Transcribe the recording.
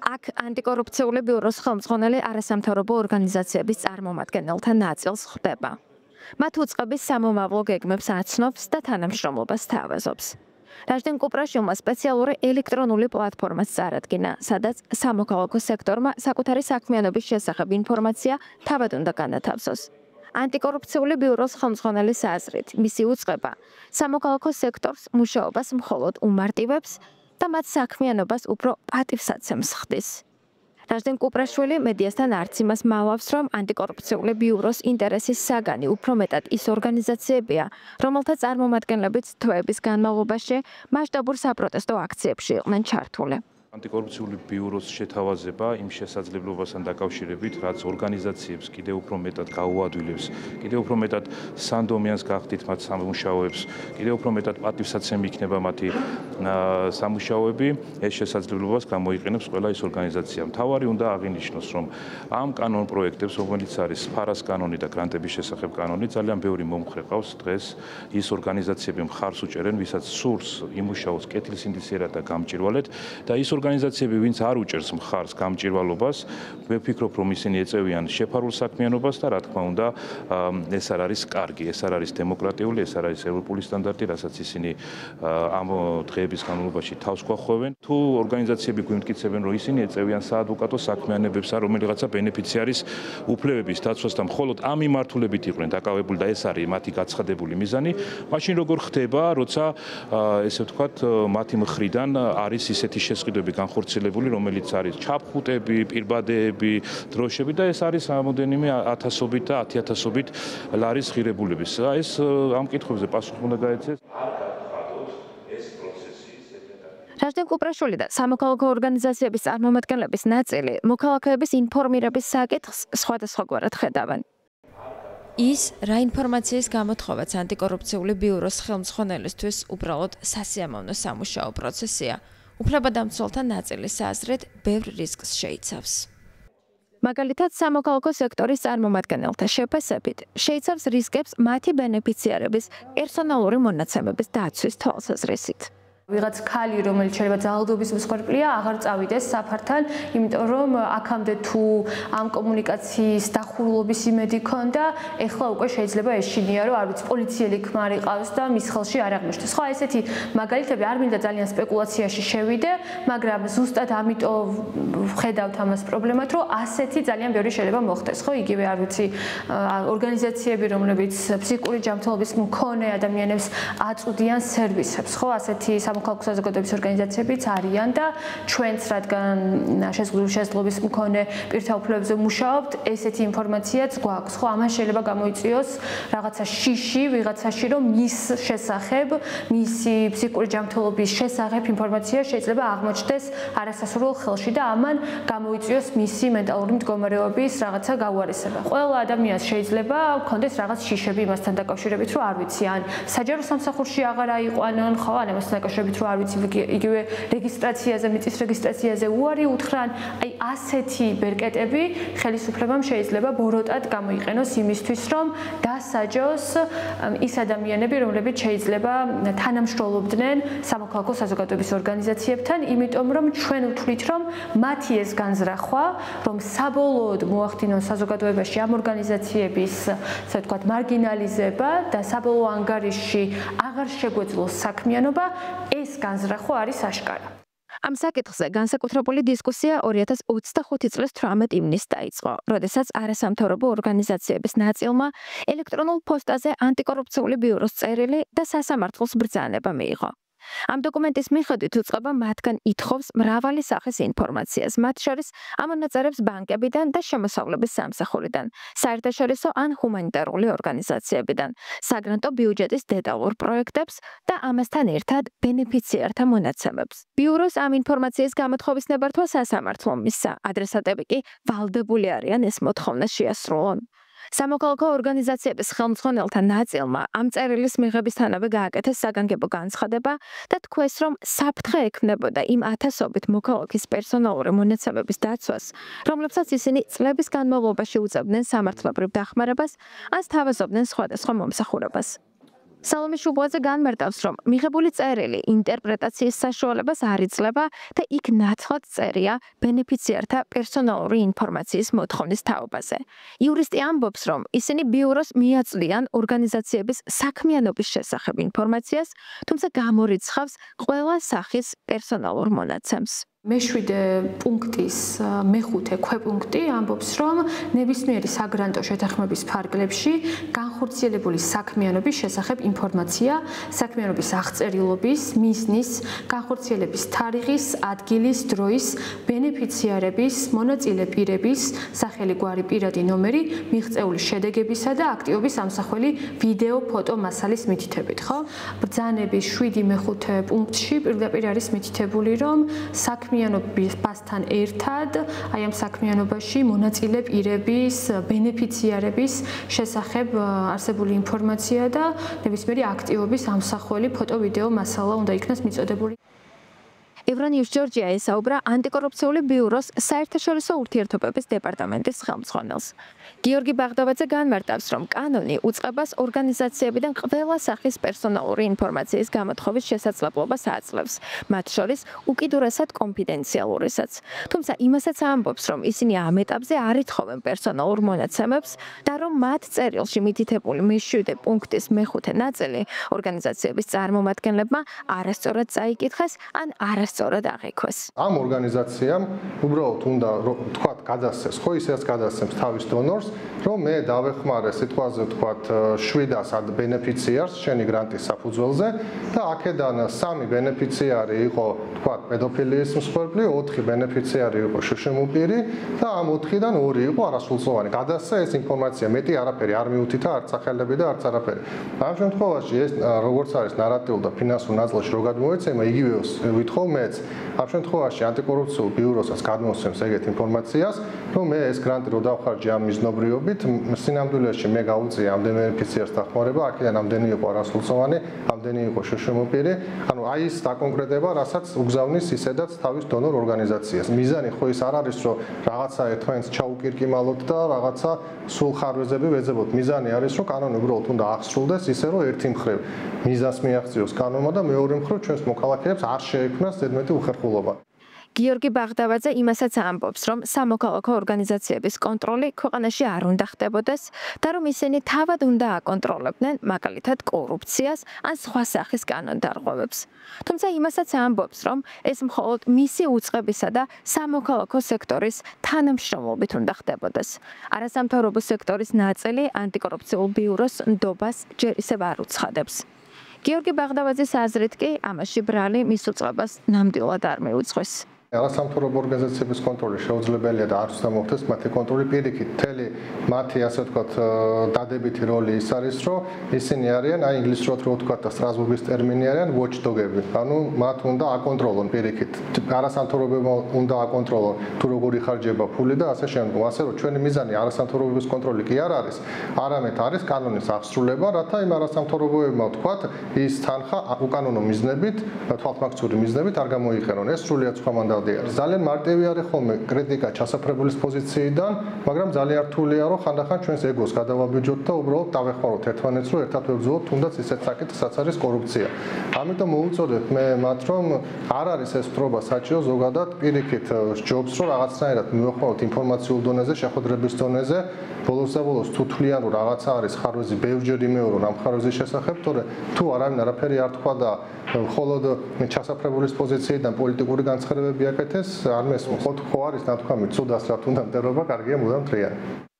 აქ ანტიკორუფციული ბიუროს ხელმძღვანელი არასამთავრობო ორგანიზაციების წარმომადგენელთა ნაწილს ხვდება. მათ უწყების სამომავლო გეგმებს აცნობს და თანამშრომლობას თავაზობს. Rajdin Kuprashilma სპეციალური ელექტრონული პლატფორმას წარადგინა, სადაც სამოქალაქო სექტორმა საკუთარი საქმიანობის შესახებ ინფორმაცია თავად უნდა განათავსოს. Ანტიკორუფციული ბიუროს ხელმძღვანელის აზრით, მისი უწყება სამოქალაქო სექტორს მუშაობას მხოლოდ უმარტივებს და მათ საქმიანობას უფრო პატივსაცემს ხდის. Rajdin Kuprashvili მედიასთან არც იმას მალავს, რომ ანტიკორუფციული ბიუროს ინტერესის საგანი უფრო მეტად ის ორგანიზაციებია, რომელთა წარმომადგენლებიც თვეების განმავლობაში მასშტაბურ საპროტესტო აქციებში იყვნენ ჩართული. Ანტიკორუფციული ბიუროს შეთავაზება იმ შესაძლებლობასთან დაკავშირებით, რაც ორგანიზაციებს კიდევ უფრო მეტად გაუადვილებს, კიდევ უფრო მეტად სანდომიანს გახდით მათ სამუშაოებს, კიდევ უფრო მეტად პატივსაცემი იქნება მათი სამუშაოები, ეს შესაძლებლობას გამოიყენებს ყველა ის ორგანიზაცია. მთავარი უნდა აღინიშნოს, რომ ამ კანონ პროექტებს, რომელიც არის ფარას კანონი და გრანტების შესახებ კანონი, ძალიან ბევრი მომხრე ყავს დღეს ის ორგანიზაციები მხარს უჭერენ, ვისაც სურს იმუშაოს კეთილსინდისიერად და გამჭირვალედ და ის ორგანიზაციები, ვინც არ უჭერს მხარს გამჭირვალობას, მე ვფიქრობ, რომ ისინი ეწევიან შეფარულ საქმიანობას და რა თქმა უნდა, ეს არ არის კარგი, ეს არ არის დემოკრატიული, ეს არ არის ევროპული სტანდარტი, რასაც ისინი ამ დღეების განმავლობაში თავს გვახვევენ. თუ ორგანიზაციები გვიმტკიცებენ, რომ ისინი ეწევიან საადვოკატო საქმიანობებს, რომელიღაცა ბენეფიციარის უფლებების დაცვას და მხოლოდ ამ მიმართულებით იყვნენ დაკავებული და ეს არის მათი გაცხადებული მიზანი, მაშინ როგორ ხდება, როცა ესე ვთქვათ, მათი მხრიდან არის ისეთი შესყიდვები განხორციელებული, რომელიც არის ჩაფხუტები, პირბადეები, დროშები და ეს არის რამოდენიმე ათასობით და 10,000-ობით ლარის ღირებულების. ეს ამ კითხვებზე პასუხი უნდა გაეცეს. Rajdin Kuprashvili და სამოქალაქო ორგანიზაციების წარმომადგენლების ნაწილი მოქალაქეების ინფორმირების საკითხს სხვადასხვაგვარად ხედავენ. Ის რა ინფორმაციის გამოთხოვაც ანტიკორუფციული ბიუროს ხელმძღვანელისთვის უბრალოდ სასიამოვნო სამუშაო პროცესია. უფლებადამცველთა ნაწილის აზრით, ბევრ რისკს შეიცავს. მაგალითად, სამოქალაქო სექტორის წარმომადგენელთა შეფასებით, შეიცავს რისკებს მათი ბენეფიციარების პერსონალური მონაცემების დაცვის თვალსაზრისით. Ვიღაც ქალი, რომელიც შეიძლება ძალადობის მსხვერპლია, აღარ წავიდეს საფართან, იმიტომ რომ აქამდე თუ ამ კომუნიკაციის დახურულობის იმედი ქონდა, ეხლა უკვე შეიძლება ეშინია, რომ არ ვიცი, პოლიციელი ქმარი ყავს და მის ხელში არ აღმოჩნდეს. ხო, ესეთი მაგალითები არ მინდა ძალიან სპეკულაციაში შევიდე, მაგრამ ზუსტად ამიტომ ვხედავთ ამას პრობლემად, რომ ასეთი ძალიან ბევრი შეიძლება მოხდეს. ხო, იგივე არ ვიცი, ორგანიზაციები, რომლებიც ფსიქიკური ჯანმრთელობის მქონე ადამიანებს აწვდიან სერვისებს, ხო, ასეთი სამოქალაქო საზოგადოების ორგანიზაციებიც არიან და ჩვენც რადგან შესაძლებლობის მქონე პირთა უფლებებზე მუშაობთ, ესეთი ინფორმაციაც გვაქვს. ხო, ამან შეიძლება გამოიწვიოს რაღაცა შიში ვიღაცაში, რომ მის შესახებ, მისი ფსიქიკური ჯანმრთელობის შესახებ ინფორმაცია შეიძლება აღმოჩნდეს არასასურველ ხელში და ამან გამოიწვიოს მისი მენტალური მდგომარეობის რაღაცა გაუარესება. ყველა ადამიანს შეიძლება ჰქონდეს რაღაც შიშები იმასთან დაკავშირებით, რომ არ ვიცი, ან საჯარო სამსახურში აღარ აიყვანონ, ხო, ან ამასთან დაკავშირებით რომ არ ვიცი, იგივე რეგისტრაციაზე, მიწის რეგისტრაციაზე უარი უთხრან, აი ასეთი ბერკეტები ხელისუფლებამ შეიძლება ბოროტად გამოიყენოს იმისთვის, რომ დასაჯოს ის ადამიანები, რომლებიც შეიძლება თანამშრომლობდნენ სამოქალაქო საზოგადოების ორგანიზაციებთან, იმიტომ რომ ჩვენ ვთვლით, რომ მათი ეს განზრახვა, რომ საბოლოოდ მოახდინონ საზოგადოებაში ამ ორგანიზაციების, ასე ვთქვათ, მარგინალიზება და საბოლოო ანგარიშში აღარ შეგვეძლოს საქმიანობა, ეს განზრახვა არის აშკარა. Ამ საკითხზე განსაკუთრებული დისკუსია 2025 წლის 18 ივნისს დაიწყო, როდესაც არასამთავრობო ორგანიზაციების ნაწილმა ელექტრონულ პოსტაზე ანტიკორუფციული ბიუროს წერილი და სასამართლოს ბრძანება მიიღო. Ამ დოკუმენტის მიხედვით უწყება მათგან ითხოვს მრავალი სახის ინფორმაციას, მათ შორის ამონაწერებს ბანკებიდან და შემოსავლების სამსახურიდან, საერთაშორისო ან ჰუმანიტარული ორგანიზაციებიდან, საგრანტო ბიუჯეტის დეტალურ პროექტებს და ამასთან ერთად ბენეფიციართა მონაცემებს. ბიუროს ამ ინფორმაციის გამოთხოვის ნებართვა სასამართლომ მისცა, ადრესატები კი ვალდებული არიან ეს მოთხოვნა შეასრულონ. სამოქალაქო ორგანიზაციების ხელმძღვანელთა ნაწილმა ამ წერილის მიღებისთანავე გააკეთეს საგანგებო განცხადება და თქვეს, რომ საფრთხე ექმნებოდა იმ ათასობით მოქალაქის პერსონალური მონაცემების დაცვას, რომლებსაც ისინი წლების განმავლობაში უწევდნენ სამართლებრივ დახმარებას ან სთავაზობდნენ სხვადასხვა მომსახურებას. სალომე შუბლაძე განმარტავს, რომ მიღებული წერილი ინტერპრეტაციის საშუალებას არ იძლევა და იქ ნათლად წერია ბენეფიციართა პერსონალური ინფორმაციის მოთხოვნის თაობაზე. იურისტი ამბობს, რომ ისინი ბიუროს მიაწვდიან ორგანიზაციების საქმიანობის შესახებ ინფორმაციას, თუმცა გამორიცხავს ყველა სახის პერსონალურ მონაცემს. მეშვიდე პუნქტის მეხუთე ქვეპუნქტი ამბობს, რომ ნებისმიერი საგრანტო შეთანხმების ფარგლებში განხორციელებული საქმიანობის შესახებ ინფორმაცია, საქმიანობის აღწერილობის, მიზნის, განხორციელების თარიღის, ადგილის, დროის, ბენეფიციარების, მონაწილე პირების, სახელი, გვარი, პირადი ნომერი, მიღწეული შედეგებისა და აქტივობის ამსახველი ვიდეო, ფოტო, მასალის მითითებით, ხო? ბრძანების 7 მეხუთე პუნქტში პირდაპირ არის მითითებული, რომ საქმიანობასთან ერთად, აი ამ საქმიანობაში მონაწილე პირების, ბენეფიციარების შესახებ არსებული ინფორმაცია და ნებისმიერი აქტივობის ამსახველი ფოტო, ვიდეო, მასალა უნდა იქნას მიწოდებული. ევრონიუს ჯორჯია ესაუბრა ანტიკორუფციული ბიუროს საერთაშორისო ურთიერთობების დეპარტამენტის ხელმძღვანელს. გიორგი ბაღდავაძე განმარტავს, რომ კანონი უწყებას ორგანიზაციებიდან ყველა სახის პერსონალური ინფორმაციის გამოთხოვის შესაძლებლობას აძლევს, მათ შორის უკიდურესად კონფიდენციალურისაც. თუმცა იმასაც ამბობს, რომ ისინი ამ ეტაპზე არ ითხოვენ პერსონალურ მონაცემებს და რომ მათ წერილში მითითებული მე-7 პუნქტის მე-5 ნაწილი ორგანიზაციების წარმომადგენლებმა არასწორად წაიკითხეს ან სწორად აღიქვეს. ამ ორგანიზაციამ უბრალოდ უნდა თქვათ გადასცეს, ხო ისეც გადასცემს თავის დონორს, რომ მე დავეხმარე სიტყვაზე თქვათ 700 ბენეფიციარს შენი გრანტის საფუძველზე და აქედან 3 ბენეფიციარი იყო თქვათ პედოფილიის მსხვერპლი, 4 ბენეფიციარი იყო შშმ-პირი და ამ 4-დან 2 იყო არასრულწლოვანი. გადასცა ეს ინფორმაცია, მეტი არაფერი არ მიუთითა არც სახელები და არც არაფერი. ამ შემთხვევაში ეს როგორც არის ნარატიულ და ფინანსურ ნაწილში რო გადმოეცემა, იგივეოს ვითხოვ მეც ამ შემთხვევაში ანტიკორუფციულ ბიუროსაც გადმოსცემს ეგეთ ინფორმაციას, რომ მე ეს გრანტი რო დავხარჯე ამ მიზნობრიობით, სინამდვილეში მე გაუწია ამდენ ბენეფიციარს დახმარება, აქედან ამდენი იყო არასრულწლოვანი, ამდენი იყო შშმ-პირი, ანუ აი ეს დაკონკრეტება, რასაც უგზავნის ისედაც თავის დონორ ორგანიზაციას. მიზანი ხო ის არ არის, რომ რაღაცა ერთმანეთს ჩაუკირკიმალოთ და რაღაცა სულ ხარვეზები ვეძებოთ. მიზანი არის, რომ კანონი უბრალოდ უნდა აღსრულდეს ისე, რომ ერთი მხრივ მიზანს მიაღწიოს კანონმა და მეორე მხრივ ჩვენს მოქალაქეებს არ შეექმნას ზედმეტი უხერხულობა. გიორგი ბაღდავაძე იმასაც ამბობს, რომ სამოქალაქო ორგანიზაციების კონტროლი ქვეყანაში არ უნდა ხდებოდეს და რომ ისინი თავად უნდა აკონტროლებდნენ მაგალითად კორუფციას ან სხვა სახის კანონდარღვევებს. თუმცა იმასაც ამბობს, რომ ეს მხოლოდ მისი უწყებისა და სამოქალაქო სექტორის თანამშრომლობით უნდა ხდებოდეს. არასამთავრობო სექტორის ნაწილი ანტიკორუფციულ ბიუროს ნდობას ჯერ ისევ არ უცხადებს. გიორგი ბაღდავაძის აზრით კი ამაში ბრალი მის უწყებას ნამდვილად არ მიუძღვის. არასამთავრობო ორგანიზაციების კონტროლი შეუძლებელია და არ უნდა მოხდეს მათი კონტროლი პირიქით. მთელი მათი ასე ვთქვათ დადებითი როლი ის არის, რომ ისინი არიან, აი ინგლისურად რო ვთქვათ და სტრასბურგის ტერმინი არიან watchdog-ები. ანუ მათ უნდა აკონტროლონ პირიქით. არასამთავრობოებმა უნდა აკონტროლონ თუ როგორი ხარჯება ფული და ასე შემდგომ. ასე რომ ჩვენი მიზანი არასამთავრობოების კონტროლი კი არ არის, არამედ არის კანონის აღსრულება, რათა იმ არასამთავრობოებმა ვთქვათ ის თანხა უკანონო მიზნებით, თვალთმაქციური მიზნებით არ გამოიყენონ. ეს სრულიად სხვა მანდატი. ძალიან მარტივი არის ხოლმე კრიტიკა ჩასაფრებულის პოზიციიდან, მაგრამ ძალიან რთულია რომ ხანდახან ჩვენს ეგოს გადავაბიჯოთ და უბრალოდ დავეხმაროთ ერთმანეთს, რომ ერთად ვებრძოლოთ თუნდაც ისეთ საკითხსაც არის კორუფცია. ამიტომ მოუწოდებ მე მათ, რომ არ არის ეს ვთრობა საჭირო ზოგადად პირიქით ჯობს, რომ რაღაცნაირად მივეხმაროთ ინფორმაციულ დონეზე, შეხვედრების დონეზე, ბოლოს და ბოლოს თუ თვლიან რომ რაღაცა არის ხარვეზი ბევრჯერ იმეორონ ამ ხარვეზის შესახებ, თორე თუ არავინ არაფერი არ თქვა და მხოლოდ ჩასაფრებულის პოზიციიდან პოლიტიკური განცხადებები აკეთეს, არ მესმის. ხო არის ნათქვამი, ცუდას რა თუნდა მტერობა, კარგია მუდამ თრიანი.